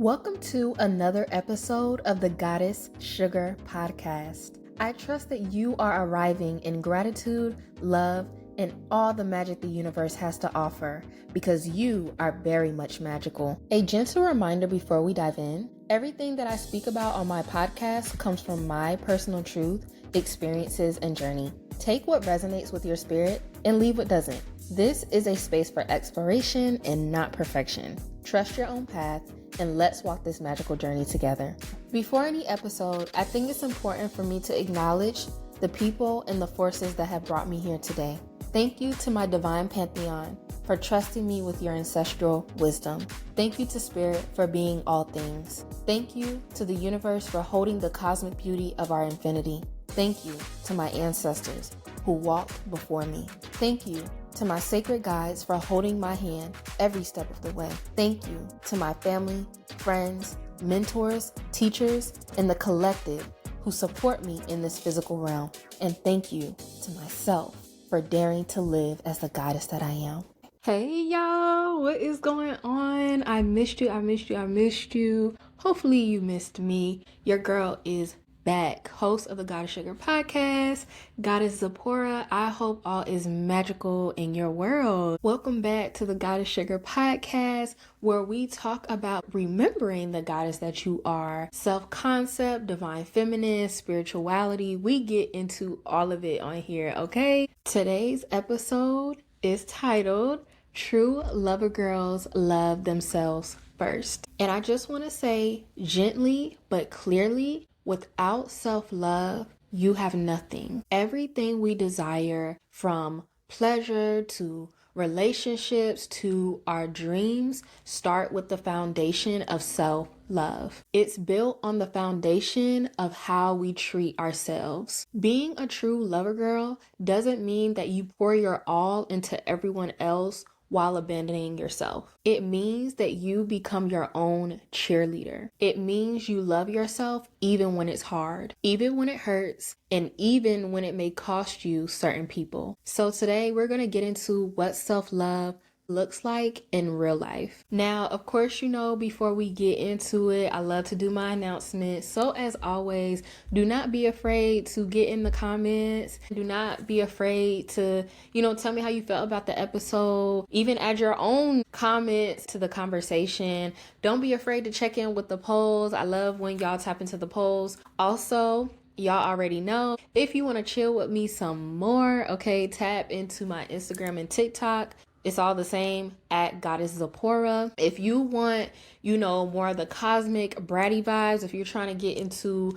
Welcome to another episode of the Goddess Sugar Podcast. I trust that you are arriving in gratitude, love, and all the magic the universe has to offer because you are very much magical. A gentle reminder before we dive in, everything that I speak about on my podcast comes from my personal truth, experiences, and journey. Take what resonates with your spirit and leave what doesn't. This is a space for exploration and not perfection. Trust your own path and let's walk this magical journey together. Before any episode, I think it's important for me to acknowledge the people and the forces that have brought me here today. Thank you to my divine pantheon for trusting me with your ancestral wisdom. Thank you to Spirit for being all things. Thank you to the universe for holding the cosmic beauty of our infinity. Thank you to my ancestors who walked before me. Thank you to my sacred guides for holding my hand every step of the way. Thank you to my family, friends, mentors, teachers, and the collective who support me in this physical realm. And thank you to myself for daring to live as the goddess that I am. Hey y'all, what is going on? I missed you. Hopefully you missed me. Your girl is back, host of the Goddess Sugar Podcast, Goddess Zipporah. I hope all is magical in your world. Welcome back to the Goddess Sugar Podcast, where we talk about remembering the goddess that you are, self-concept, divine feminine, spirituality. We get into all of it on here, okay? Today's episode is titled True Lover Girls Love Themselves First. And I just want to say gently but clearly, without self-love, you have nothing. Everything we desire, from pleasure to relationships to our dreams, start with the foundation of self-love. It's built on the foundation of how we treat ourselves. Being a true lover girl doesn't mean that you pour your all into everyone else while abandoning yourself. It means that you become your own cheerleader. It means you love yourself even when it's hard, even when it hurts, and even when it may cost you certain people. So today we're going to get into what self-love looks like in real life. Now, of course, before we get into it, I love to do my announcements. So as always, do not be afraid to get in the comments. Do not be afraid to, tell me how you felt about the episode. Even add your own comments to the conversation. Don't be afraid to check in with the polls. I love when y'all tap into the polls. Also, y'all already know, if you want to chill with me some more, okay, tap into my Instagram and TikTok. It's all the same, at Goddess Zipporah. If you want, more of the cosmic bratty vibes, if you're trying to get into,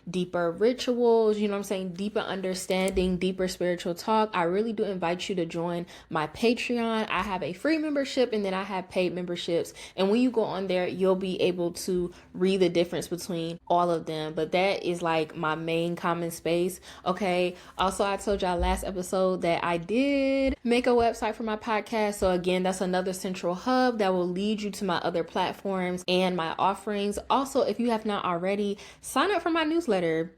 deeper rituals, deeper understanding, deeper spiritual talk, I really do invite you to join my Patreon. I have a free membership and then I have paid memberships. And when you go on there, you'll be able to read the difference between all of them. But that is like my main common space. Okay. Also, I told y'all last episode that I did make a website for my podcast. So again, that's another central hub that will lead you to my other platforms and my offerings. Also, if you have not already, sign up for my newsletter.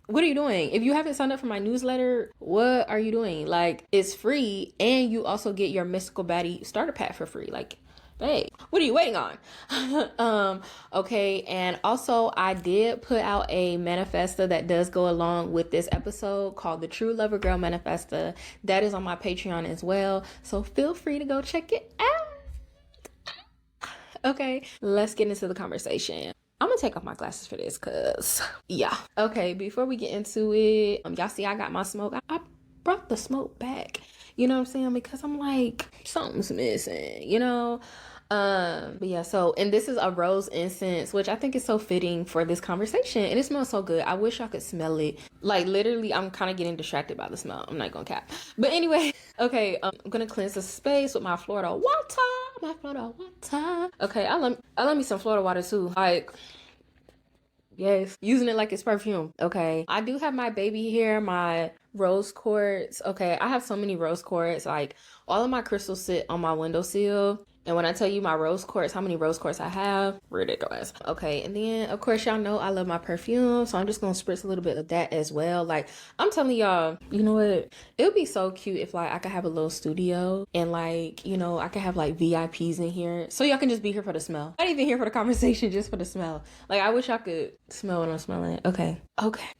What are you doing? If you haven't signed up for my newsletter, what are you doing? Like, it's free, and you also get your Mystical Baddie starter pack for free. Like, hey, what are you waiting on? Okay, and also I did put out a manifesto that does go along with this episode called the True Lover Girl Manifesto. That is on my Patreon as well, so feel free to go check it out. Okay, let's get into the conversation. I'm gonna take off my glasses for this cause yeah. Okay, before we get into it, y'all see I got my smoke. I brought the smoke back, you know what I'm saying, because I'm like, something's missing, but yeah, and this is a rose incense, which I think is so fitting for this conversation, and it smells so good. I wish y'all could smell it. Like, literally, I'm kind of getting distracted by the smell. I'm not gonna cap. But anyway, okay, I'm gonna cleanse the space with my Florida water. Okay, I love me some Florida water too. Like, yes, using it like it's perfume. Okay, I do have my baby here, my rose quartz. Okay, I have so many rose quartz. Like, all of my crystals sit on my windowsill. And when I tell you my rose quartz, how many rose quartz I have, ridiculous. Okay, and then of course y'all know I love my perfume, so I'm just gonna spritz a little bit of that as well. Like, I'm telling y'all, you know what? It would be so cute if like I could have a little studio and like, you know, I could have like VIPs in here, so y'all can just be here for the smell. Not even here for the conversation, just for the smell. Like, I wish I could smell what I'm smelling. Okay,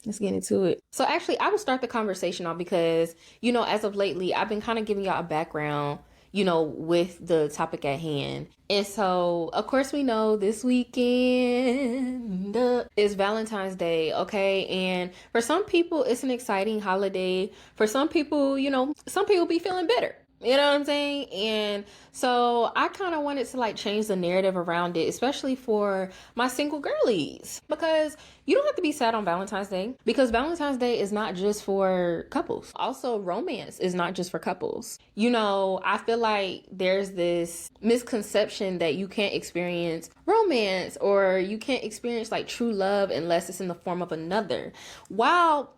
let's get into it. So actually, I will start the conversation off because, you know, as of lately, I've been kind of giving y'all a background, you know, with the topic at hand. And so, of course, we know this weekend is Valentine's Day, okay? And for some people, it's an exciting holiday. For some people, you know, some people be feeling bitter. You know what I'm saying? And so I kind of wanted to like change the narrative around it, especially for my single girlies, because you don't have to be sad on Valentine's Day, because Valentine's Day is not just for couples. Also, romance is not just for couples. You know, I feel like there's this misconception that you can't experience romance or you can't experience like true love unless it's in the form of another. While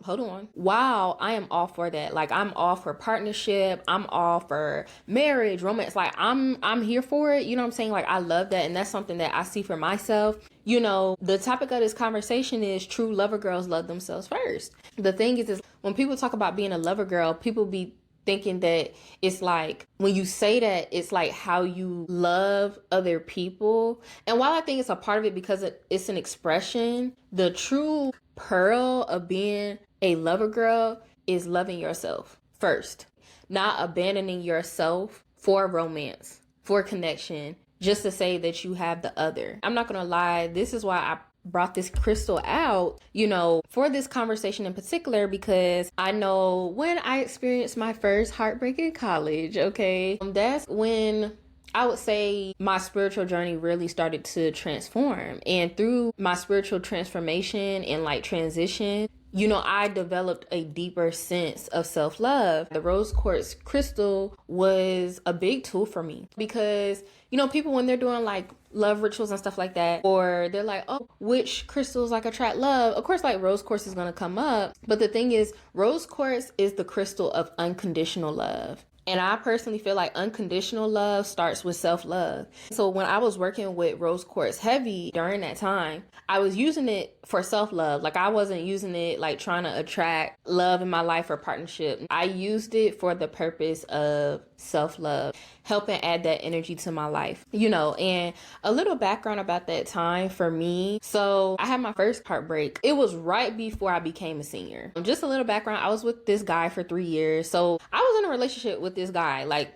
I am all for that. Like, I'm all for partnership. I'm all for marriage, romance. Like, I'm here for it. You know what I'm saying? Like, I love that. And that's something that I see for myself. You know, the topic of this conversation is true lover girls love themselves first. The thing is when people talk about being a lover girl, people be thinking that it's like, when you say that, it's like how you love other people. And while I think it's a part of it because it's an expression, the true pearl of being a lover girl is loving yourself first, not abandoning yourself for romance, for connection, just to say that you have the other. I'm not gonna lie, this is why I brought this crystal out, you know, for this conversation in particular, because I know when I experienced my first heartbreak in college, okay, that's when I would say my spiritual journey really started to transform. And through my spiritual transformation and like transition, you know, I developed a deeper sense of self-love. The rose quartz crystal was a big tool for me because, you know, people when they're doing like love rituals and stuff like that, or they're like, oh, which crystals like attract love? Of course, like rose quartz is going to come up. But the thing is, rose quartz is the crystal of unconditional love. And I personally feel like unconditional love starts with self-love. So when I was working with rose quartz heavy during that time, I was using it for self-love. Like, I wasn't using it like trying to attract love in my life or partnership. I used it for the purpose of self-love, helping add that energy to my life, you know. And a little background about that time for me. So I had my first heartbreak. It was right before I became a senior. Just a little background. I was with this guy for 3 years. So I was in a relationship with this guy like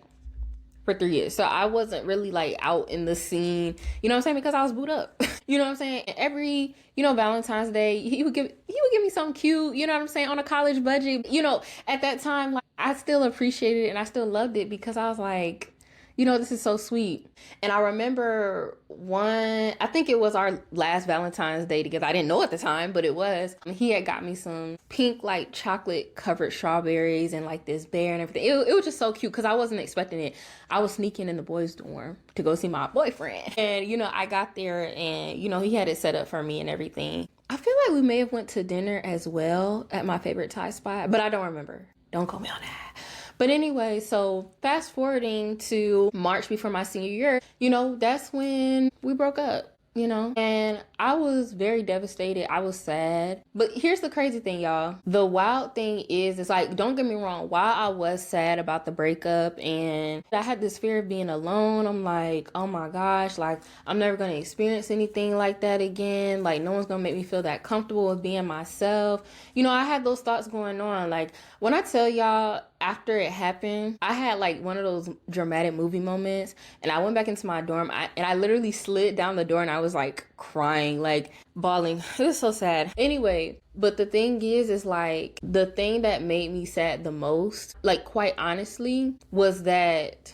for 3 years. So I wasn't really like out in the scene, you know what I'm saying? Because I was booed up. You know what I'm saying? Every, you know, Valentine's Day, he would give me something cute, you know what I'm saying, on a college budget. You know, at that time, like, I still appreciated it and I still loved it because I was like, you know, this is so sweet. And I remember I think it was our last Valentine's Day together. I didn't know at the time, but it was. He had got me some pink, like chocolate covered strawberries and like this bear and everything. It was just so cute because I wasn't expecting it. I was sneaking in the boys' dorm to go see my boyfriend. And, you know, I got there and, you know, he had it set up for me and everything. I feel like we may have went to dinner as well at my favorite Thai spot, but I don't remember. Don't call me on that. But anyway, so fast forwarding to March before my senior year, you know, that's when we broke up. You know, and I was very devastated. I was sad. But here's the crazy thing, y'all. The wild thing is, it's like, don't get me wrong, while I was sad about the breakup and I had this fear of being alone, I'm like, oh my gosh, like, I'm never going to experience anything like that again. Like, no one's going to make me feel that comfortable with being myself. You know, I had those thoughts going on. Like, when I tell y'all, after it happened, I had like one of those dramatic movie moments and I went back into my dorm and I literally slid down the door and I was like crying, like bawling. It was so sad. Anyway, but the thing is like the thing that made me sad the most, like quite honestly, was that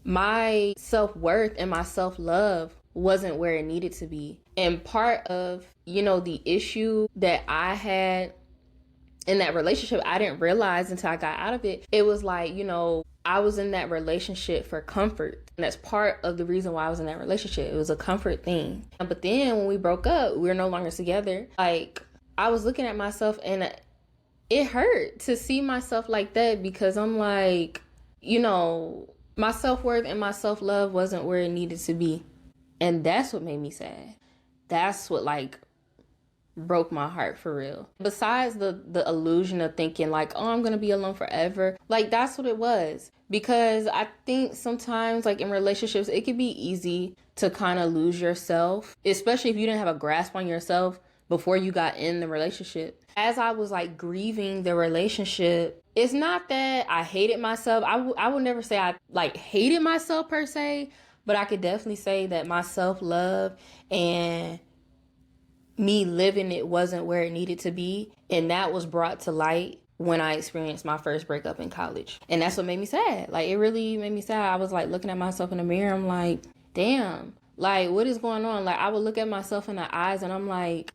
my self-worth and my self-love wasn't where it needed to be. And part of, you know, the issue that I had in that relationship, I didn't realize until I got out of it. It was like, you know, I was in that relationship for comfort. And that's part of the reason why I was in that relationship. It was a comfort thing. But then when we broke up, we were no longer together. Like, I was looking at myself and it hurt to see myself like that because I'm like, you know, My self-worth and my self-love wasn't where it needed to be. And that's what made me sad. That's what like broke my heart for real. Besides the illusion of thinking like, oh, I'm gonna be alone forever. Like that's what it was. Because I think sometimes like in relationships, it can be easy to kind of lose yourself, especially if you didn't have a grasp on yourself before you got in the relationship. As I was like grieving the relationship, it's not that I hated myself. I would never say I like hated myself per se, but I could definitely say that my self-love and me living it wasn't where it needed to be. And that was brought to light when I experienced my first breakup in college. And that's what made me sad. Like, it really made me sad. I was like looking at myself in the mirror. I'm like, damn, like, what is going on? Like, I would look at myself in the eyes and I'm like,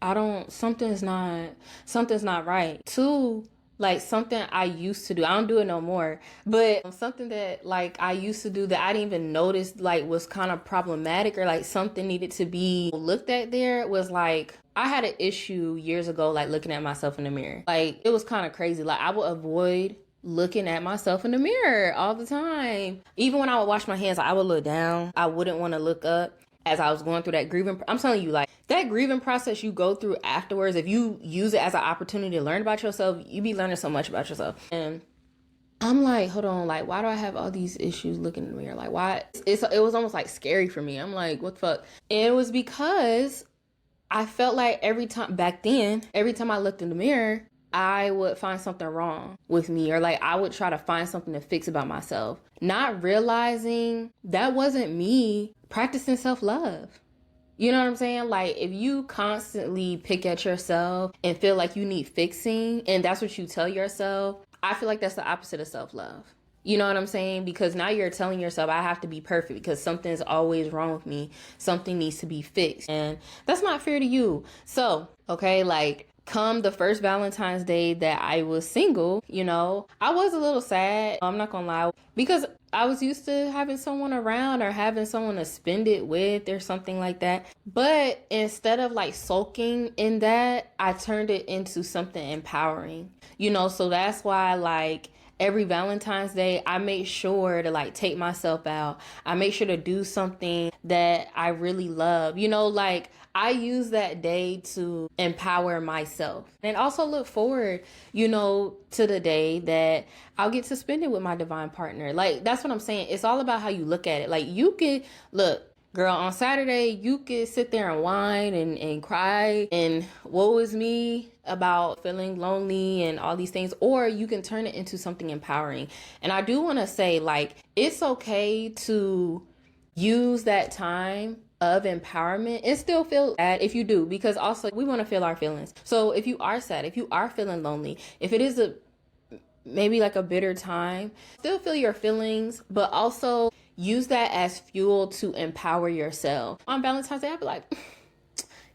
something's not right. Two, like something I used to do. I don't do it no more, but something that like I used to do that I didn't even notice like was kind of problematic or like something needed to be looked at there was like, I had an issue years ago, like looking at myself in the mirror. Like it was kind of crazy. Like I would avoid looking at myself in the mirror all the time. Even when I would wash my hands, I would look down. I wouldn't want to look up. As I was going through that grieving, I'm telling you, like that grieving process you go through afterwards, if you use it as an opportunity to learn about yourself, you be learning so much about yourself. And I'm like, hold on, like, why do I have all these issues looking in the mirror? Like, why? It was almost like scary for me. I'm like, what the fuck? And it was because I felt like every time I looked in the mirror, I would find something wrong with me, or like I would try to find something to fix about myself, not realizing that wasn't me practicing self-love. You know what I'm saying? Like if you constantly pick at yourself and feel like you need fixing, and that's what you tell yourself, I feel like that's the opposite of self-love. You know what I'm saying? Because now you're telling yourself I have to be perfect because something's always wrong with me. Something needs to be fixed. And that's not fair to you. So, okay, like come the first Valentine's Day that I was single, you know, I was a little sad. I'm not gonna lie, because I was used to having someone around or having someone to spend it with or something like that. But instead of like sulking in that, I turned it into something empowering, you know, so that's why like every Valentine's Day, I make sure to like take myself out. I make sure to do something that I really love. You know, like I use that day to empower myself and also look forward, you know, to the day that I'll get to spend it with my divine partner. Like, that's what I'm saying. It's all about how you look at it. Like you can look, girl, on Saturday, you could sit there and whine and cry and woe is me about feeling lonely and all these things, or you can turn it into something empowering. And I do want to say, like, it's okay to use that time of empowerment and still feel sad if you do, because also we want to feel our feelings. So if you are sad, if you are feeling lonely, if it is maybe like a bitter time, still feel your feelings, but also use that as fuel to empower yourself. On Valentine's Day, I'd be like,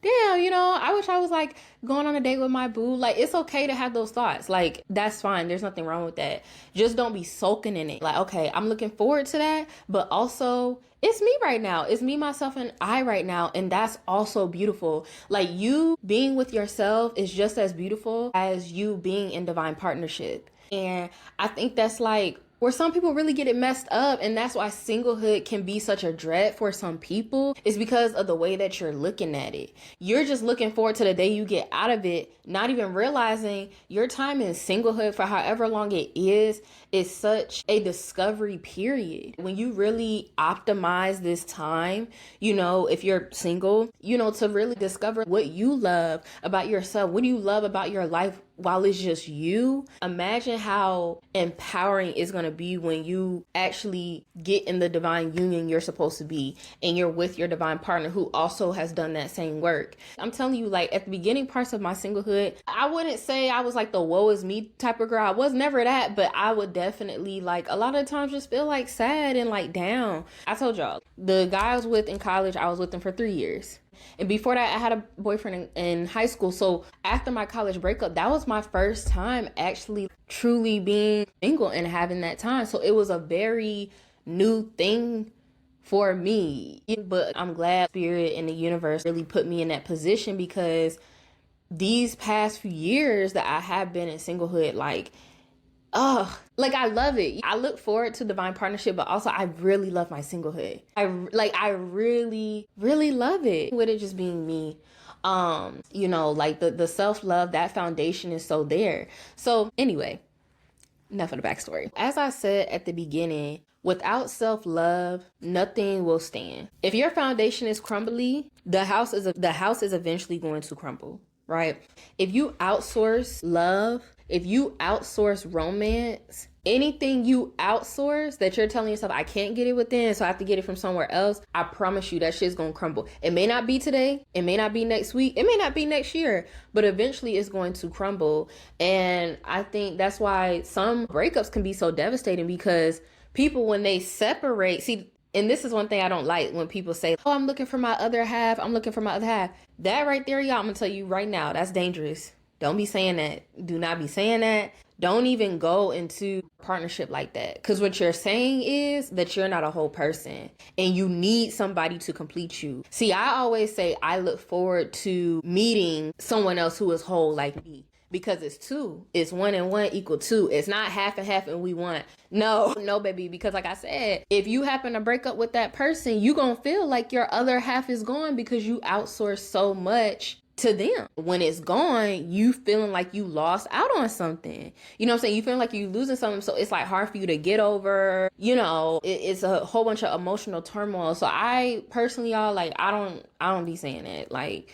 damn, you know, I wish I was like going on a date with my boo. Like, it's okay to have those thoughts. Like, that's fine. There's nothing wrong with that. Just don't be soaking in it. Like, okay, I'm looking forward to that, but also it's me right now. It's me, myself, and I right now. And that's also beautiful. Like, you being with yourself is just as beautiful as you being in divine partnership. And I think that's like where some people really get it messed up. And that's why singlehood can be such a dread for some people, is because of the way that you're looking at it. You're just looking forward to the day you get out of it, not even realizing your time in singlehood for however long it is such a discovery period. When you really optimize this time, you know, if you're single, you know, to really discover what you love about yourself, what do you love about your life while it's just you. Imagine how empowering it's going to be when you actually get in the divine union you're supposed to be, and you're with your divine partner who also has done that same work. I'm telling you, like at the beginning parts of my singlehood, I wouldn't say I was like the woe is me type of girl. I was never that, but I would definitely like a lot of times just feel like sad and like down. I told y'all, the guy I was with in college, I was with him for 3 years. And before that, I had a boyfriend in high school. So after my college breakup, that was my first time actually truly being single and having that time. So it was a very new thing for me. But I'm glad Spirit and the universe really put me in that position, because these past few years that I have been in singlehood, like like I love it. I look forward to divine partnership, but also I really love my singlehood. I really, really love it. With it just being me. Like the self-love, that foundation is so there. So anyway, enough of the backstory. As I said at the beginning, without self-love, nothing will stand. If your foundation is crumbly, the house is eventually going to crumble, right? If you outsource love, if you outsource romance, anything you outsource that you're telling yourself, I can't get it within, so I have to get it from somewhere else, I promise you that shit's gonna crumble. It may not be today, it may not be next week, it may not be next year, but eventually it's going to crumble. And I think that's why some breakups can be so devastating, because people, when they separate, see, and this is one thing I don't like when people say, oh, I'm looking for my other half, I'm looking for my other half. That right there, y'all, I'm gonna tell you right now, that's dangerous. Don't be saying that. Do not be saying that. Don't even go into partnership like that. Because what you're saying is that you're not a whole person and you need somebody to complete you. See, I always say I look forward to meeting someone else who is whole like me. Because it's two. It's 1 and 1 equal 2. It's not half and half and we want. No, baby. Because like I said, if you happen to break up with that person, you gonna feel like your other half is gone because you outsource so much to them. When it's gone, you feeling like you lost out on something. You know what I'm saying? You feeling like you losing something. So it's like hard for you to get over. It's a whole bunch of emotional turmoil. So I personally, y'all, like, I don't be saying that. Like,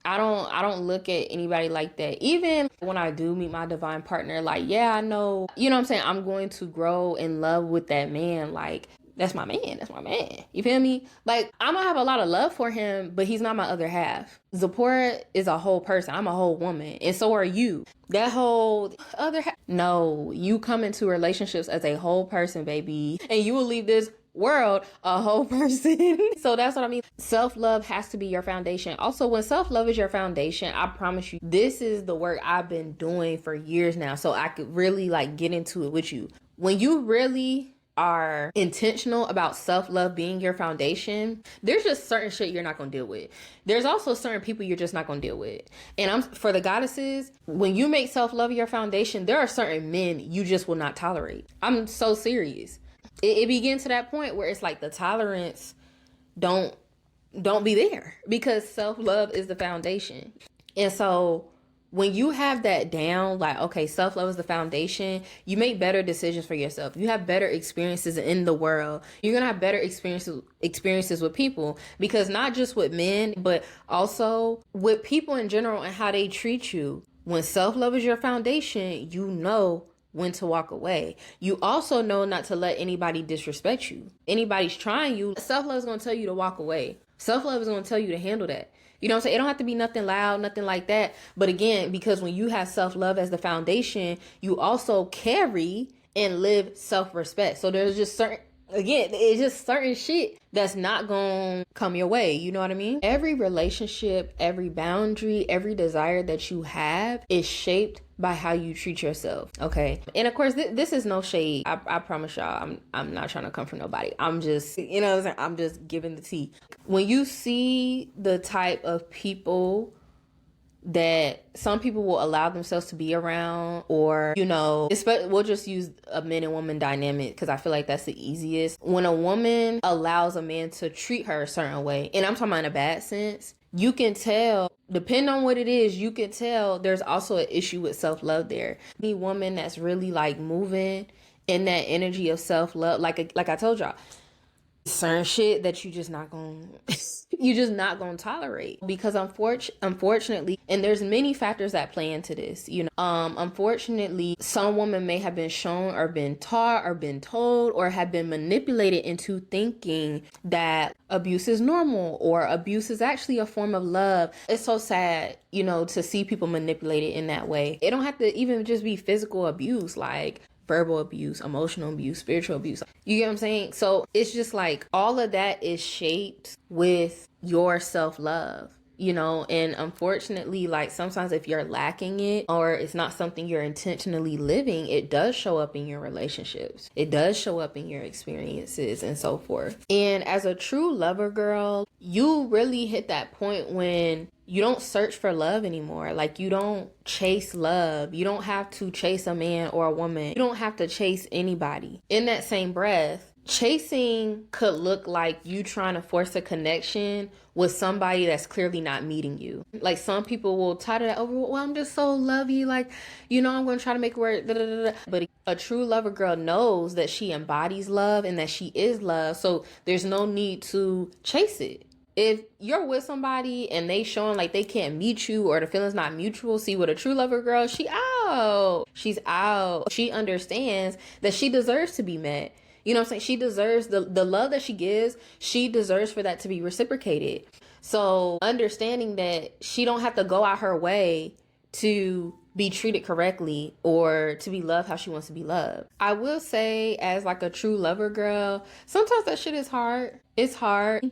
I don't look at anybody like that. Even when I do meet my divine partner, like, yeah, I know, you know what I'm saying? I'm going to grow in love with that man. Like, that's my man. That's my man. You feel me? Like, I'm gonna have a lot of love for him, but he's not my other half. Zipporah is a whole person. I'm a whole woman. And so are you. That whole other half. No, you come into relationships as a whole person, baby. And you will leave this world a whole person. So that's what I mean. Self-love has to be your foundation. Also, when self-love is your foundation, I promise you, this is the work I've been doing for years now. So I could really like get into it with you. When you really are intentional about self-love being your foundation, there's just certain shit you're not gonna deal with. There's also certain people you're just not gonna deal with. And for the goddesses, when you make self-love your foundation, there are certain men you just will not tolerate. I'm so serious. It begins to that point where it's like the tolerance don't be there, because self-love is the foundation. And so when you have that down, like, okay, self-love is the foundation, you make better decisions for yourself. You have better experiences in the world. You're going to have better experiences with people, because not just with men, but also with people in general and how they treat you. When self-love is your foundation, you know when to walk away. You also know not to let anybody disrespect you. Anybody's trying you, self-love is going to tell you to walk away. Self-love is going to tell you to handle that. You know what I'm saying? It don't have to be nothing loud, nothing like that. But again, because when you have self-love as the foundation, you also carry and live self-respect. So there's just it's just certain shit that's not gonna come your way. You know what I mean? Every relationship, every boundary, every desire that you have is shaped by how you treat yourself. Okay. And of course, this is no shade. I promise y'all, I'm not trying to come for nobody. I'm just, you know what I'm saying? I'm just giving the tea. When you see the type of people that some people will allow themselves to be around, or, we'll just use a man and woman dynamic because I feel like that's the easiest. When a woman allows a man to treat her a certain way, and I'm talking about in a bad sense, you can tell, depending on what it is, you can tell there's also an issue with self-love there. Any woman that's really like moving in that energy of self-love, like I told y'all, certain shit that you just not gonna tolerate, because unfortunately, and there's many factors that play into this, unfortunately, some women may have been shown or been taught or been told or have been manipulated into thinking that abuse is normal or abuse is actually a form of love. It's so sad, to see people manipulated in that way. It don't have to even just be physical abuse, like verbal abuse, emotional abuse, spiritual abuse. You get what I'm saying? So it's just like all of that is shaped with your self-love, and unfortunately, like sometimes if you're lacking it or it's not something you're intentionally living, it does show up in your relationships. It does show up in your experiences and so forth. And as a true lover girl, you really hit that point when you don't search for love anymore. Like, you don't chase love. You don't have to chase a man or a woman. You don't have to chase anybody. In that same breath, chasing could look like you trying to force a connection with somebody that's clearly not meeting you. Like, some people will title that over, well, I'm just so lovey, like, I'm going to try to make it work, da, da, da, da. But a true lover girl knows that she embodies love and that she is love, so there's no need to chase it. If you're with somebody and they showing like they can't meet you or the feeling's not mutual, see, with a true lover girl, she's out. She understands that she deserves to be met. You know what I'm saying? She deserves the love that she gives. She deserves for that to be reciprocated. So understanding that she don't have to go out her way to be treated correctly or to be loved how she wants to be loved. I will say, as like a true lover girl, sometimes that shit is hard. It's hard.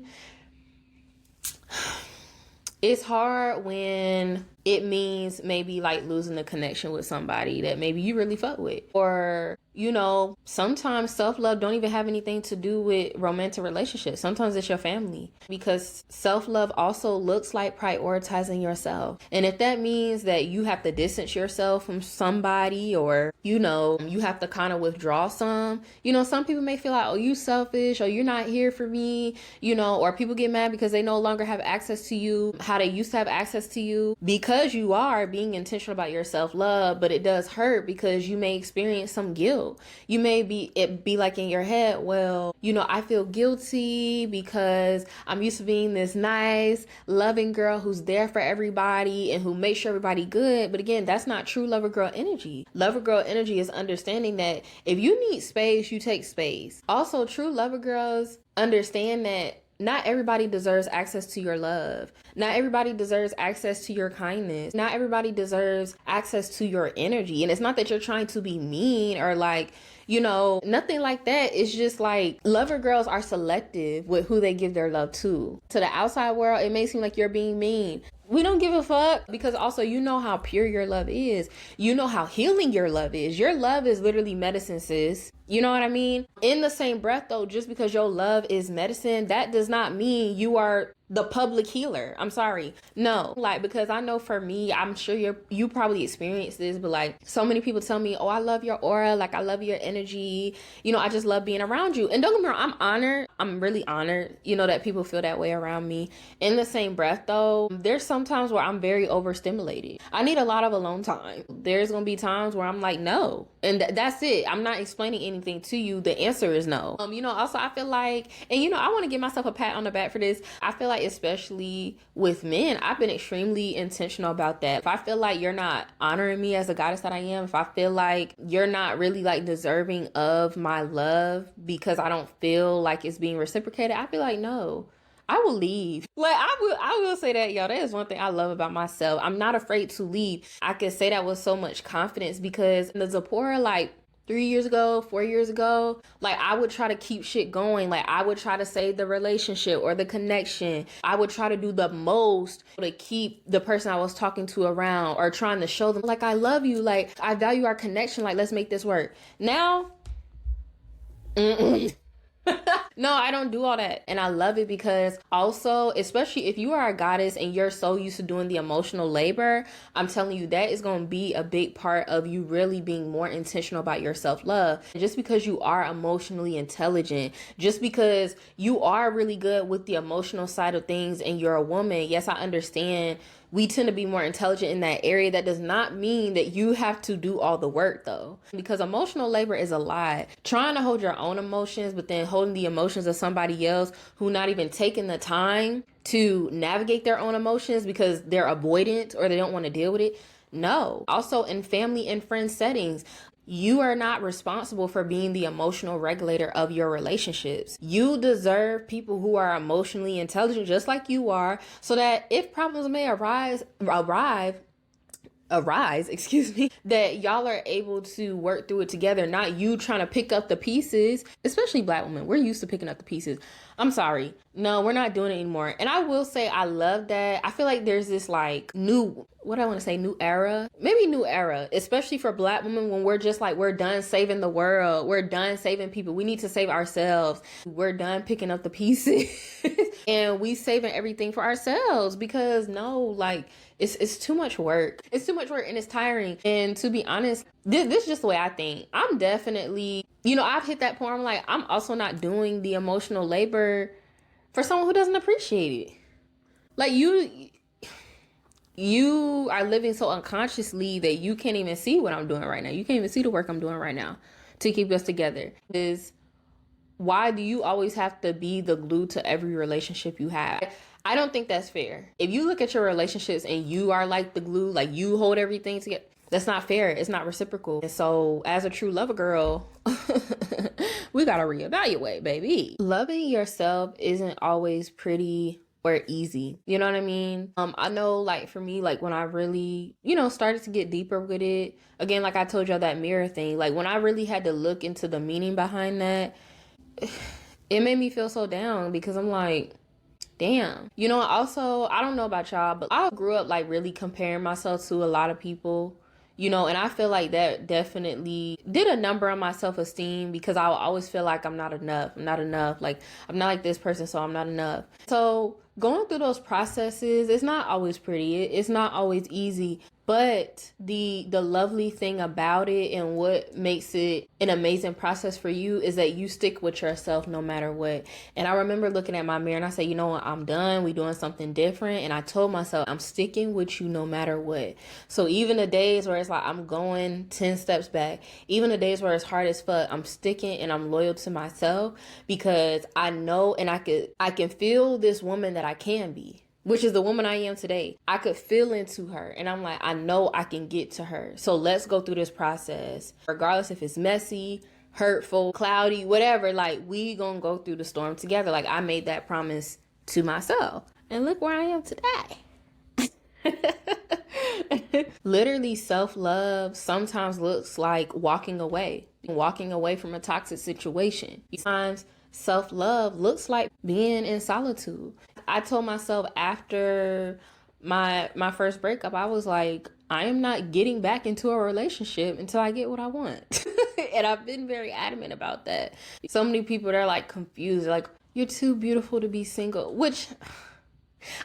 It's hard when it means maybe like losing the connection with somebody that maybe you really fuck with. Or, sometimes self-love don't even have anything to do with romantic relationships. Sometimes it's your family. Because self-love also looks like prioritizing yourself. And if that means that you have to distance yourself from somebody, or, you have to kind of withdraw some people may feel like, oh, you selfish, or you're not here for me, or people get mad because they no longer have access to you how they used to have access to you, because you are being intentional about your self-love. But it does hurt because you may experience some guilt. You may be like in your head, well, I feel guilty because I'm used to being this nice, loving girl who's there for everybody and who makes sure everybody good. But again, that's not true lover girl energy. Lover girl energy is understanding that if you need space, you take space. Also, true lover girls understand that not everybody deserves access to your love. Not everybody deserves access to your kindness. Not everybody deserves access to your energy. And it's not that you're trying to be mean or like, nothing like that. It's just like lover girls are selective with who they give their love to. To the outside world, it may seem like you're being mean. We don't give a fuck, because also how pure your love is. How healing your love is. Your love is literally medicine, sis. You know what I mean? In the same breath though, just because your love is medicine, that does not mean you are the public healer. I'm sorry. No, because I know for me, I'm sure you probably experienced this, but like so many people tell me, oh, I love your aura. Like, I love your energy. I just love being around you. And don't get me wrong, I'm honored. I'm really honored, that people feel that way around me. In the same breath though, there's sometimes where I'm very overstimulated. I need a lot of alone time. There's going to be times where I'm like, no. And that's it. I'm not explaining anything to you. The answer is no. Also I feel like, and I want to give myself a pat on the back for this. I feel like, especially with men, I've been extremely intentional about that. If I feel like you're not honoring me as a goddess that I am, if I feel like you're not really like deserving of my love because I don't feel like it's being reciprocated, I feel like, no, I will leave. Like, I will say that, y'all. That is one thing I love about myself. I'm not afraid to leave. I can say that with so much confidence because the Zipporah, like 3 years ago, 4 years ago, like I would try to keep shit going. Like I would try to save the relationship or the connection. I would try to do the most to keep the person I was talking to around, or trying to show them like, I love you. Like, I value our connection. Like, let's make this work. Now, no, I don't do all that. And I love it because also, especially if you are a goddess and you're so used to doing the emotional labor, I'm telling you, that is going to be a big part of you really being more intentional about your self-love. Just because you are emotionally intelligent, just because you are really good with the emotional side of things and you're a woman, yes, I understand we tend to be more intelligent in that area. That does not mean that you have to do all the work though, because emotional labor is a lot. Trying to hold your own emotions, but then holding the emotions of somebody else who not even taking the time to navigate their own emotions because they're avoidant or they don't want to deal with it. No. Also in family and friend settings, you are not responsible for being the emotional regulator of your relationships. You deserve people who are emotionally intelligent just like you are, so that if problems may arise, that y'all are able to work through it together, not you trying to pick up the pieces. Especially Black women, we're used to picking up the pieces. I'm sorry. No, we're not doing it anymore. And I will say I love that. I feel like there's this like new, what I want to say, new era, maybe new era, especially for Black women, when we're just like, we're done saving the world. We're done saving people. We need to save ourselves. We're done picking up the pieces and we saving everything for ourselves, because no, like it's too much work. It's too much work and it's tiring. And to be honest, this is just the way I think. I'm definitely, I've hit that point. I'm like, I'm also not doing the emotional labor for someone who doesn't appreciate it. Like you are living so unconsciously that you can't even see what I'm doing right now. You can't even see the work I'm doing right now to keep us together. Why do you always have to be the glue to every relationship you have? I don't think that's fair. If you look at your relationships and you are like the glue, like you hold everything together, that's not fair. It's not reciprocal. And so as a true lover girl, we got to reevaluate, baby. Loving yourself isn't always pretty or easy. You know what I mean? I know, like, for me, like, when I really, started to get deeper with it, again, like I told y'all, that mirror thing, like when I really had to look into the meaning behind that, it made me feel so down, because I'm like, damn. Also, I don't know about y'all, but I grew up like really comparing myself to a lot of people, and I feel like that definitely did a number on my self-esteem, because I always feel like I'm not enough. I'm not enough. Like, I'm not like this person, so I'm not enough. So going through those processes, it's not always pretty. It's not always easy. But the lovely thing about it, and what makes it an amazing process for you, is that you stick with yourself no matter what. And I remember looking at my mirror and I said, you know what, I'm done. We doing something different. And I told myself, I'm sticking with you no matter what. So even the days where it's like I'm going 10 steps back, even the days where it's hard as fuck, I'm sticking and I'm loyal to myself, because I know, and I can feel this woman that I can be, which is the woman I am today. I could feel into her, and I'm like, I know I can get to her. So let's go through this process. Regardless if it's messy, hurtful, cloudy, whatever, like, we gonna go through the storm together. Like, I made that promise to myself. And look where I am today. Literally, self-love sometimes looks like walking away from a toxic situation. Sometimes self-love looks like being in solitude. I told myself after my first breakup, I was like, I am not getting back into a relationship until I get what I want. And I've been very adamant about that. So many people, they're like confused, like, you're too beautiful to be single, which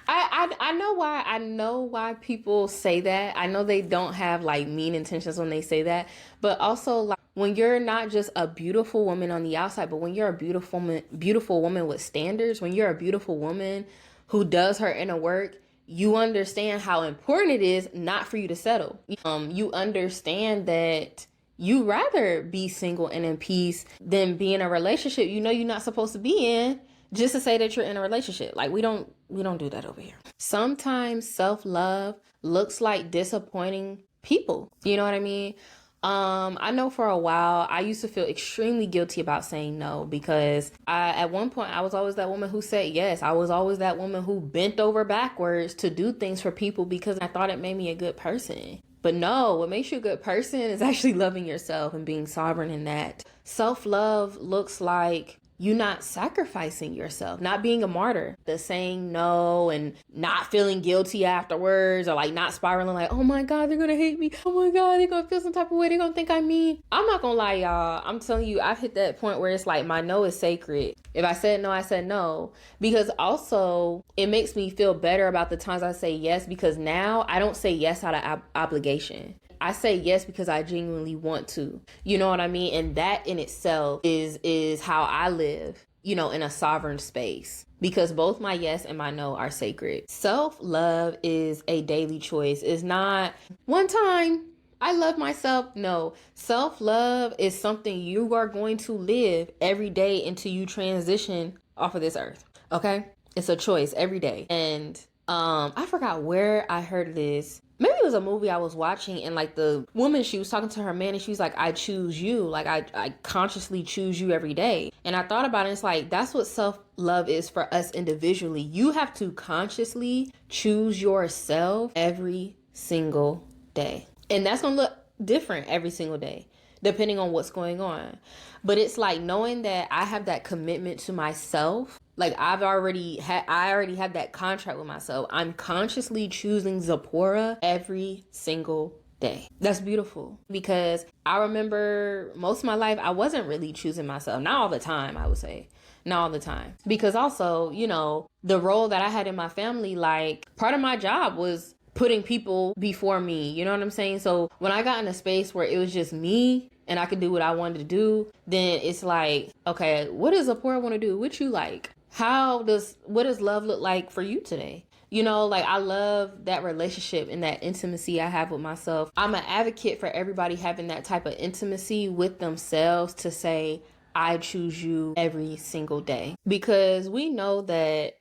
I know why people say that. I know they don't have like mean intentions when they say that, but also, like, when you're not just a beautiful woman on the outside, but when you're a beautiful woman with standards, when you're a beautiful woman who does her inner work, you understand how important it is not for you to settle. You understand that you rather be single and in peace than be in a relationship you're not supposed to be in, just to say that you're in a relationship. Like, we don't do that over here. Sometimes self-love looks like disappointing people. You know what I mean? I know for a while I used to feel extremely guilty about saying no, because at one point I was always that woman who said yes. I was always that woman who bent over backwards to do things for people because I thought it made me a good person. But no, what makes you a good person is actually loving yourself and being sovereign in that. Self-love looks like you not sacrificing yourself, not being a martyr, the saying no and not feeling guilty afterwards, or like not spiraling like, oh my God, they're gonna hate me. Oh my God, they're gonna feel some type of way. They're gonna think I'm mean. I'm not gonna lie, y'all. I'm telling you, I've hit that point where it's like my no is sacred. If I said no, I said no. Because also it makes me feel better about the times I say yes, because now I don't say yes out of obligation. I say yes because I genuinely want to. You know what I mean? And that in itself is how I live, in a sovereign space, because both my yes and my no are sacred. Self-love is a daily choice. It's not one time I love myself. No, self-love is something you are going to live every day until you transition off of this earth. Okay? It's a choice every day. And I forgot where I heard this. Maybe it was a movie I was watching, and like the woman, she was talking to her man and she was like, I choose you. Like, I consciously choose you every day. And I thought about it. It's like, that's what self-love is for us individually. You have to consciously choose yourself every single day. And that's going to look different every single day, depending on what's going on. But it's like knowing that I have that commitment to myself. Like I already have that contract with myself. I'm consciously choosing Zipporah every single day. That's beautiful, because I remember most of my life I wasn't really choosing myself. Not all the time, I would say. Not all the time. Because also, you know, the role that I had in my family, like part of my job was putting people before me. You know what I'm saying? So when I got in a space where it was just me and I could do what I wanted to do, then it's like, okay, what does Zipporah want to do? What you like? What does love look like for you today? You know, like I love that relationship and that intimacy I have with myself. I'm an advocate for everybody having that type of intimacy with themselves to say, I choose you every single day. Because we know that,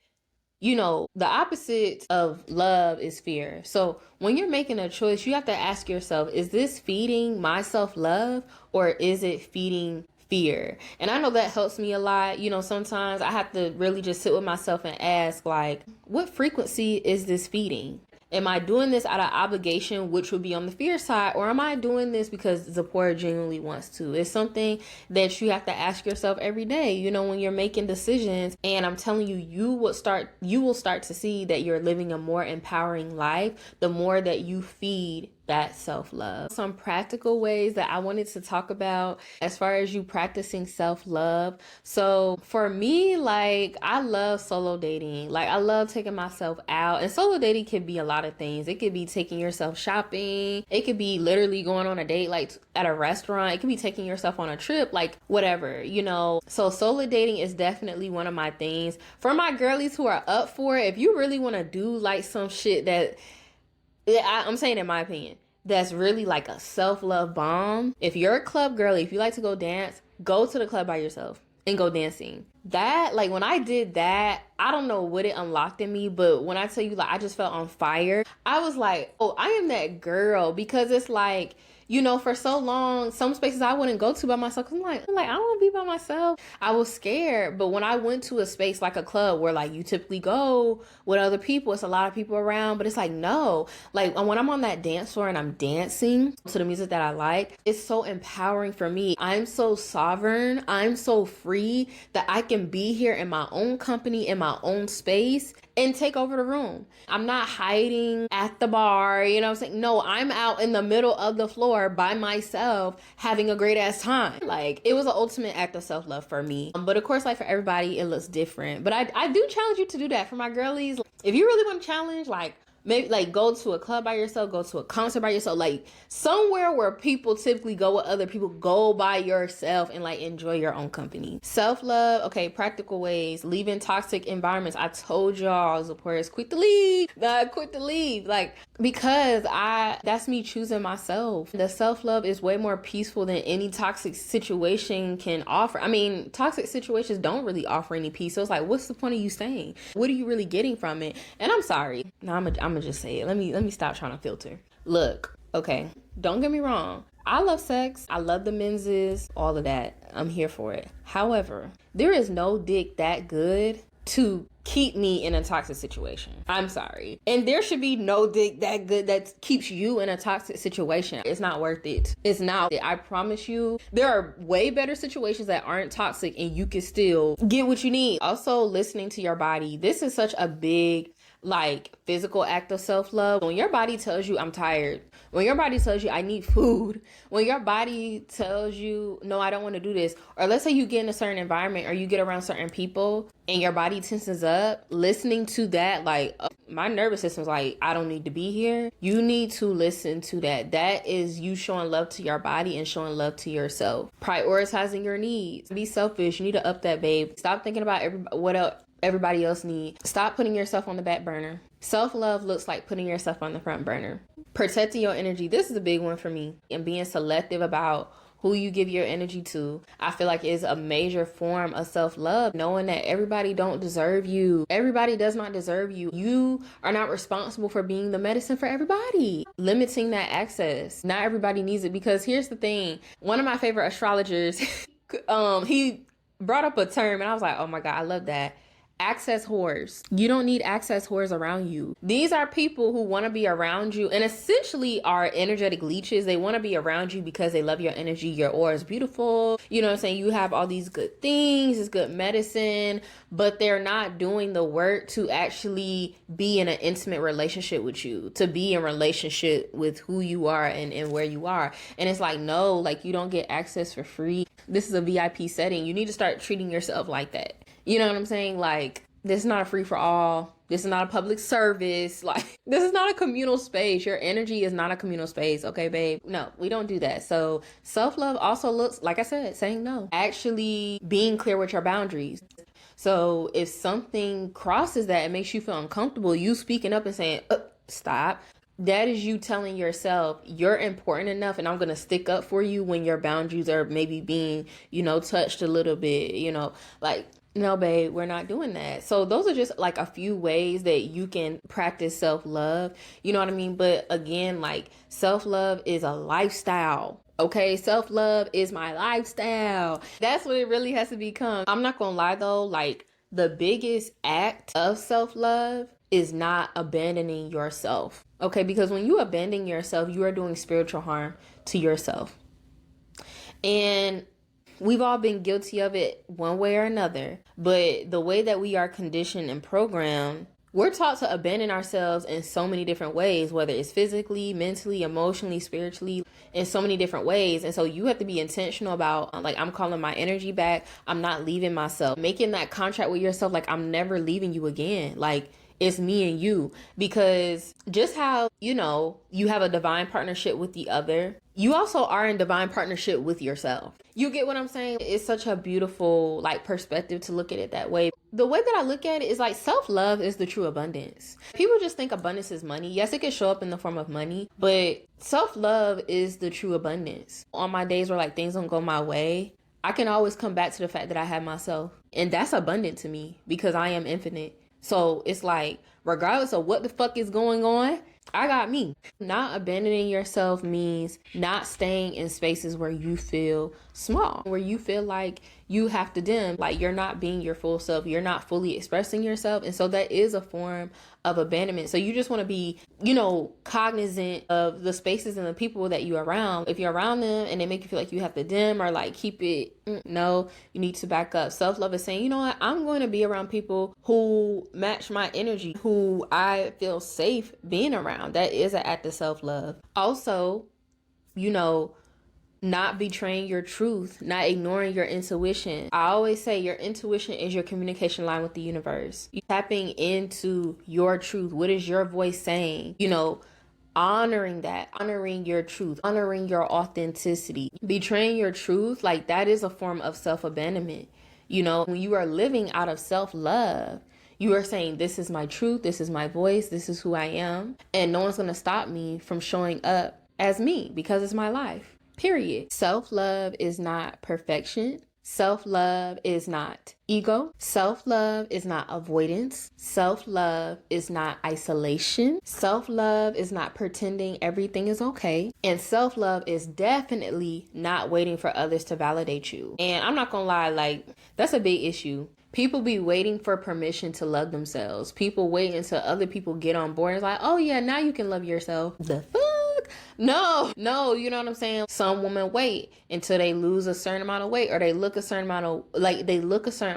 you know, the opposite of love is fear. So when you're making a choice, you have to ask yourself, is this feeding my self-love or is it feeding fear? And I know that helps me a lot. You know, sometimes I have to really just sit with myself and ask, like, what frequency is this feeding? Am I doing this out of obligation, which would be on the fear side, or am I doing this because Zipporah genuinely wants to? It's something that you have to ask yourself every day, you know, when you're making decisions. And I'm telling you, you will start to see that you're living a more empowering life the more that you feed that self-love. Some practical ways that I wanted to talk about as far as you practicing self-love. So for me, like, I love solo dating. Like, I love taking myself out, and solo dating can be a lot of things. It could be taking yourself shopping. It could be literally going on a date, like at a restaurant. It could be taking yourself on a trip, like whatever, you know. So solo dating is definitely one of my things. For my girlies who are up for it, if you really want to do like some shit that, I'm saying in my opinion, that's really like a self-love bomb. If you're a club girly, if you like to go dance, go to the club by yourself and go dancing. That, like, when I did that, I don't know what it unlocked in me, but when I tell you, like, I just felt on fire. I was like, oh, I am that girl. Because it's like, you know, for so long, some spaces I wouldn't go to by myself. Cause I'm like, I don't want to be by myself. I was scared. But when I went to a space like a club where like you typically go with other people, it's a lot of people around, but it's like, no, like when I'm on that dance floor and I'm dancing to the music that I like, it's so empowering for me. I'm so sovereign. I'm so free that I can be here in my own company, in my own space, and take over the room. I'm not hiding at the bar, you know what I'm saying? No, I'm out in the middle of the floor by myself having a great ass time. Like, it was an ultimate act of self-love for me. But of course, like for everybody, it looks different. But I do challenge you to do that. For my girlies, if you really want to challenge, like, maybe like go to a club by yourself, go to a concert by yourself, like somewhere where people typically go with other people, go by yourself and like enjoy your own company. Self-love, okay, practical ways, leaving toxic environments. I told y'all, Zipporah is quick to leave, like, because that's me choosing myself. The self-love is way more peaceful than any toxic situation can offer. I mean, toxic situations don't really offer any peace. So it's like, what's the point of you staying? What are you really getting from it? And I'm sorry. No, I'm gonna just say it. Let me stop trying to filter. Look, okay, don't get me wrong. I love sex. I love the menses, all of that. I'm here for it. However, there is no dick that good to keep me in a toxic situation. I'm sorry. And there should be no dick that good that keeps you in a toxic situation. It's not worth it. It's not. I promise you, there are way better situations that aren't toxic and you can still get what you need. Also, listening to your body. This is such a big, like, physical act of self-love. When your body tells you I'm tired, when your body tells you I need food, when your body tells you no, I don't want to do this, or let's say you get in a certain environment or you get around certain people and your body tenses up, listening to that, like, my nervous system's like, I don't need to be here. You need to listen to that. That is you showing love to your body and showing love to yourself. Prioritizing your needs. Be selfish. You need to up that, babe. Stop thinking about everybody else needs. Stop putting yourself on the back burner. Self-love looks like putting yourself on the front burner. Protecting your energy. This is a big one for me. And being selective about who you give your energy to, I feel like is a major form of self-love. Knowing that everybody don't deserve you. Everybody does not deserve you. You are not responsible for being the medicine for everybody. Limiting that access. Not everybody needs it, because here's the thing. One of my favorite astrologers, he brought up a term and I was like, oh my God, I love that. Access whores. You don't need access whores around you. These are people who want to be around you and essentially are energetic leeches. They want to be around you because they love your energy. Your aura is beautiful. You know what I'm saying? You have all these good things. It's good medicine, but they're not doing the work to actually be in an intimate relationship with you, to be in relationship with who you are and where you are. And it's like, no, like you don't get access for free. This is a VIP setting. You need to start treating yourself like that. You know what I'm saying? Like, this is not a free for all. This is not a public service. Like, this is not a communal space. Your energy is not a communal space. Okay, babe? No, we don't do that. So self-love also looks, like I said, saying no. Actually being clear with your boundaries. So if something crosses that, it makes you feel uncomfortable, you speaking up and saying, stop. That is you telling yourself you're important enough and I'm going to stick up for you when your boundaries are maybe being, touched a little bit, like, no, babe, we're not doing that. So those are just like a few ways that you can practice self-love. You know what I mean? But again, like self-love is a lifestyle. Okay, self-love is my lifestyle. That's what it really has to become. I'm not gonna lie though, like the biggest act of self-love is not abandoning yourself. Okay, because when you abandon yourself, you are doing spiritual harm to yourself. And we've all been guilty of it one way or another. But the way that we are conditioned and programmed, we're taught to abandon ourselves in so many different ways, whether it's physically, mentally, emotionally, spiritually, in so many different ways. And so you have to be intentional about, like, I'm calling my energy back. I'm not leaving myself. Making that contract with yourself, like, I'm never leaving you again. Like, it's me and you. Because just how, you have a divine partnership with the other, you also are in divine partnership with yourself. You get what I'm saying? It's such a beautiful, like, perspective to look at it that way. The way that I look at it is like self-love is the true abundance. People just think abundance is money. Yes, it can show up in the form of money, but self-love is the true abundance. On my days where like things don't go my way, I can always come back to the fact that I have myself. And that's abundant to me because I am infinite. So it's like, regardless of what the fuck is going on, I got me. Not abandoning yourself means not staying in spaces where you feel small, where you feel like you have to dim, like you're not being your full self, you're not fully expressing yourself. And so that is a form of abandonment. So you just want to be, cognizant of the spaces and the people that you're around. If you're around them and they make you feel like you have to dim or like keep it, no, you need to back up. Self-love is saying, you know what, I'm going to be around people who match my energy, who I feel safe being around. That is an act of self-love. Also, not betraying your truth, not ignoring your intuition. I always say your intuition is your communication line with the universe. You tapping into your truth. What is your voice saying? Honoring that, honoring your truth, honoring your authenticity. Betraying your truth, like that is a form of self-abandonment. When you are living out of self-love, you are saying, this is my truth, this is my voice, this is who I am. And no one's going to stop me from showing up as me because it's my life. Period. Self-love is not perfection. Self-love is not ego. Self-love is not avoidance. Self-love is not isolation. Self-love is not pretending everything is okay. And self-love is definitely not waiting for others to validate you. And I'm not gonna lie, like, that's a big issue. People be waiting for permission to love themselves. People wait until other people get on board. It's like, oh yeah, now you can love yourself. The fuck? No, you know what I'm saying? Some women wait until they lose a certain amount of weight or they look a certain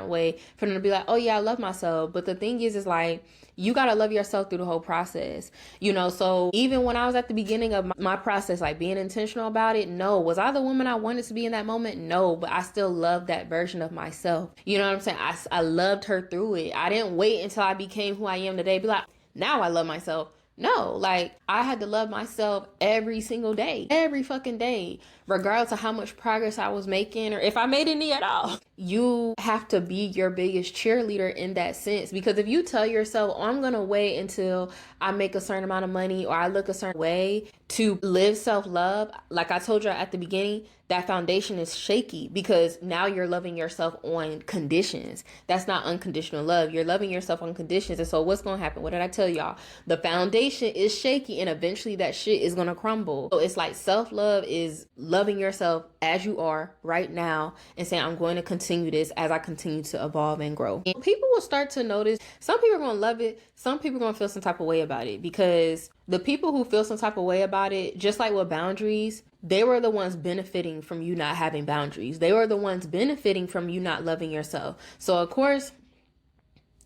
way for them to be like, oh yeah, I love myself. But the thing is like, you got to love yourself through the whole process. So even when I was at the beginning of my process, like being intentional about it, no. Was I the woman I wanted to be in that moment? No, but I still love that version of myself. You know what I'm saying? I loved her through it. I didn't wait until I became who I am today. Be like, now I love myself. No, like I had to love myself every single day, every fucking day, regardless of how much progress I was making or if I made any at all. You have to be your biggest cheerleader in that sense, because if you tell yourself, oh, I'm going to wait until I make a certain amount of money or I look a certain way to live self-love, like I told you at the beginning, that foundation is shaky because now you're loving yourself on conditions. That's not unconditional love. You're loving yourself on conditions. And so what's going to happen? What did I tell y'all? The foundation is shaky and eventually that shit is going to crumble. So it's like self-love is loving yourself as you are right now and saying, I'm going to continue this as I continue to evolve and grow. And people will start to notice, some people are going to love it. Some people are going to feel some type of way about it, because the people who feel some type of way about it, just like with boundaries, they were the ones benefiting from you not having boundaries. They were the ones benefiting from you not loving yourself. So of course,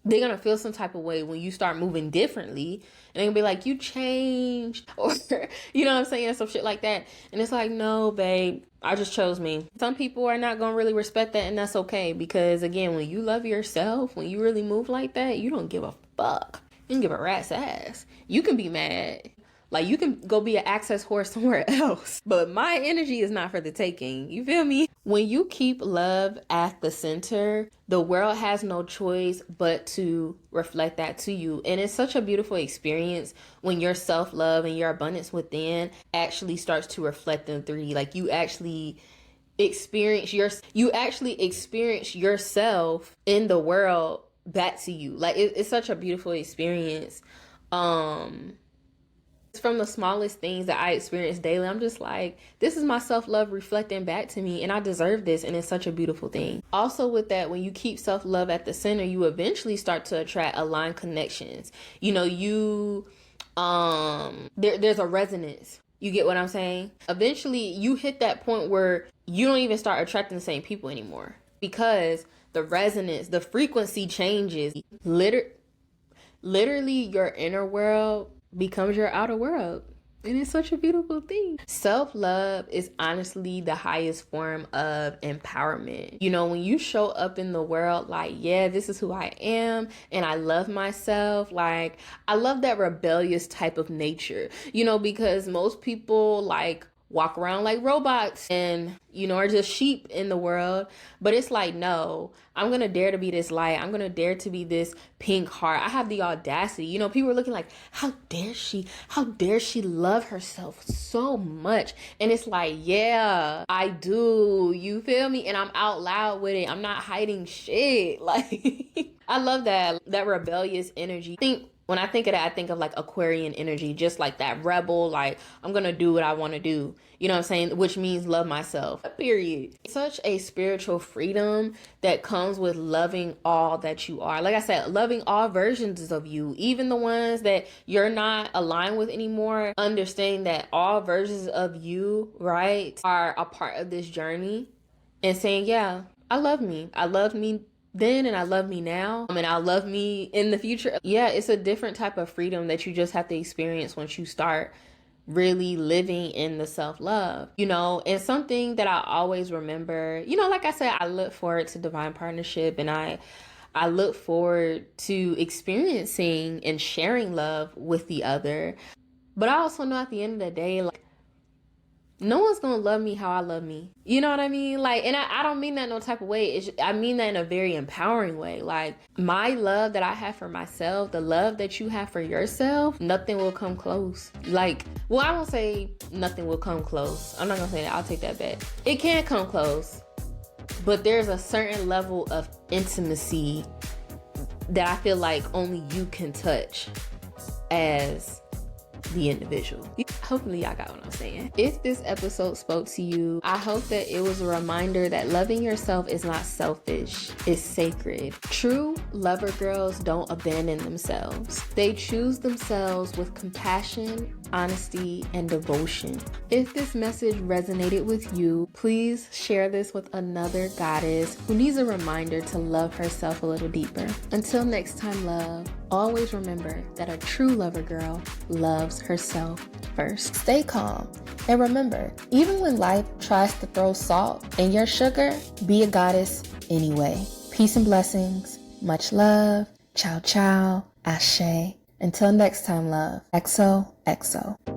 they're going to feel some type of way when you start moving differently. And they're going to be like, you changed. Or, you know what I'm saying? Some shit like that. And it's like, no, babe, I just chose me. Some people are not going to really respect that. And that's okay. Because again, when you love yourself, when you really move like that, you don't give a fuck. You don't give a rat's ass. You can be mad. Like, you can go be an access horse somewhere else. But my energy is not for the taking. You feel me? When you keep love at the center, the world has no choice but to reflect that to you. And it's such a beautiful experience when your self-love and your abundance within actually starts to reflect in 3D. Like, you actually experience yourself in the world back to you. Like, it's such a beautiful experience. From the smallest things that I experience daily, I'm just like, this is my self-love reflecting back to me, and I deserve this, and it's such a beautiful thing. Also with that, when you keep self-love at the center, you eventually start to attract aligned connections. You know, there's a resonance. You get what I'm saying? Eventually, you hit that point where you don't even start attracting the same people anymore, because the resonance, the frequency changes. Literally, your inner world becomes your outer world. And it's such a beautiful thing. Self-love is honestly the highest form of empowerment. You know, when you show up in the world like, yeah, this is who I am and I love myself. Like, I love that rebellious type of nature, you know, because most people like walk around like robots and, you know, are just sheep in the world. But it's like, no, I'm going to dare to be this light. I'm going to dare to be this pink heart. I have the audacity. You know, people are looking like, how dare she love herself so much? And it's like, yeah, I do. You feel me? And I'm out loud with it. I'm not hiding shit. Like, I love that rebellious energy. When I think of that, I think of like Aquarian energy, just like that rebel, like, I'm going to do what I want to do. You know what I'm saying? Which means love myself, period. Such a spiritual freedom that comes with loving all that you are. Like I said, loving all versions of you, even the ones that you're not aligned with anymore. Understanding that all versions of you, right, are a part of this journey, and saying, yeah, I love me. I love me then, and I love me now, and I love me in the future. Yeah, it's a different type of freedom that you just have to experience once you start really living in the self-love, you know. And something that I always remember, you know, like I said, I look forward to divine partnership, and I look forward to experiencing and sharing love with the other. But I also know at the end of the day, like, no one's gonna love me how I love me. You know what I mean? Like, and I don't mean that in no type of way. I mean that in a very empowering way. Like, my love that I have for myself, the love that you have for yourself, nothing will come close. Like, well, I won't say nothing will come close. I'm not gonna say that. I'll take that back. It can't come close, but there's a certain level of intimacy that I feel like only you can touch as the individual. Hopefully y'all got what I'm saying. If this episode spoke to you, I hope that it was a reminder that loving yourself is not selfish, it's sacred. True lover girls don't abandon themselves. They choose themselves with compassion, honesty, and devotion. If this message resonated with you, please share this with another goddess who needs a reminder to love herself a little deeper. Until next time, love, always remember that a true lover girl loves herself first. Stay calm, and remember, even when life tries to throw salt in your sugar, be a goddess anyway. Peace and blessings. Much love. Ciao, ciao. Ashe. Until next time, love. XOXO.